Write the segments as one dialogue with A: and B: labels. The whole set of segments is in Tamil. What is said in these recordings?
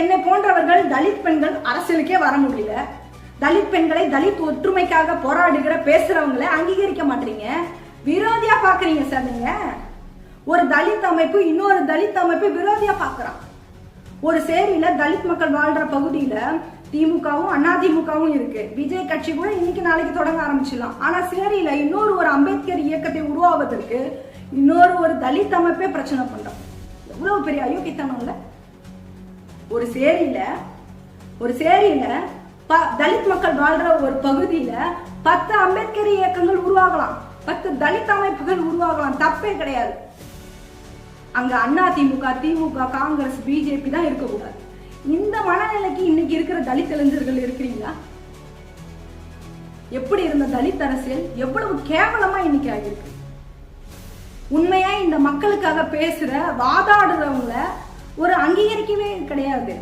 A: என்னை போன்றவர்கள் தலித் பெண்கள் அரசியலுக்கே வர முடியல. தலித் பெண்களை தலித் ஒற்றுமைக்காக போராடுகிற பேசுறவங்களை அங்கீகரிக்க மாட்டீங்க, விரோதியா பாக்குறீங்க சார். நீங்க ஒரு தலித் அமைப்பு இன்னொரு தலித் அமைப்பு விரோதியா பாக்குறான். ஒரு சேரியில தலித் மக்கள் வாழ்ற பகுதியில திமுகவும் அதிமுகவும் இருக்கு. விஜய் கட்சி கூட இன்னைக்கு நாளைக்கு தொடங்க ஆரம்பிச்சிடலாம். ஆனா சேரியில இன்னொரு ஒரு அம்பேத்கர் இயக்கத்தை உருவாவதற்கு இன்னொரு ஒரு தலித் அமைப்பே பிரச்சனை பண்றோம். எவ்வளவு பெரிய அயோக்கியத்தனம் இல்ல? ஒரு சேரியில தலித் மக்கள் வாழ்ற ஒரு பகுதியில 10 அம்பேத்கர் இயக்கங்கள் உருவாகலாம், 10 தலித் அமைப்புகள் உருவாகலாம், தப்பே கிடையாது. அங்க அதிமுக, திமுக, காங்கிரஸ், பிஜேபி தான் இருக்கக்கூடாது. இந்த மனநிலைக்கு இன்னைக்கு இருக்கிற தலித் இளைஞர்கள் இருக்கிறீங்களா? எப்படி இருந்த தலித் அரசியல் எவ்வளவு கேவலமா இன்னைக்கு ஆகிருக்கு. உண்மையா இந்த மக்களுக்காக பேசுற வாதாடுறவங்கள ஒரு அங்கீகரிக்கவே கிடையாது.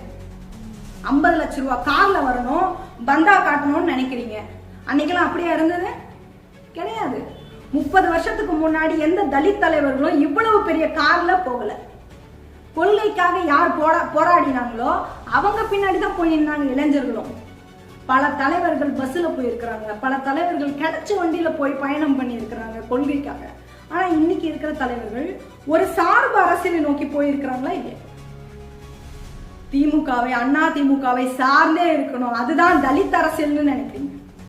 A: 50 லட்சம் ரூபாய் கார்ல வரணும், பந்தா காட்டணும்னு நினைக்கிறீங்க. அன்னைக்கெல்லாம் அப்படியே இருந்தது கிடையாது. 30 வருஷத்துக்கு முன்னாடி எந்த தலித் தலைவர்களும் இவ்வளவு பெரிய கார்ல போகல. கொள்கைக்காக யார் போராடினாங்களோ அவங்க பின்னாடிதான் போய் நின்னாங்க இளைஞர்களும். பல தலைவர்கள் பஸ்ல போயிருக்கிறாங்க, பல தலைவர்கள் கிடைச்ச வண்டியில போய் பயணம் பண்ணி இருக்கிறாங்க கொள்கைக்காக. ஆனா இன்னைக்கு இருக்கிற தலைவர்கள் ஒரு சார்பு அரசியலை நோக்கி போயிருக்கிறாங்களா இல்லையா? திமுகவை அதிமுகவை சார்ந்தே இருக்கணும், அதுதான் தலித் அரசியல்னு நினைக்கிறீங்க.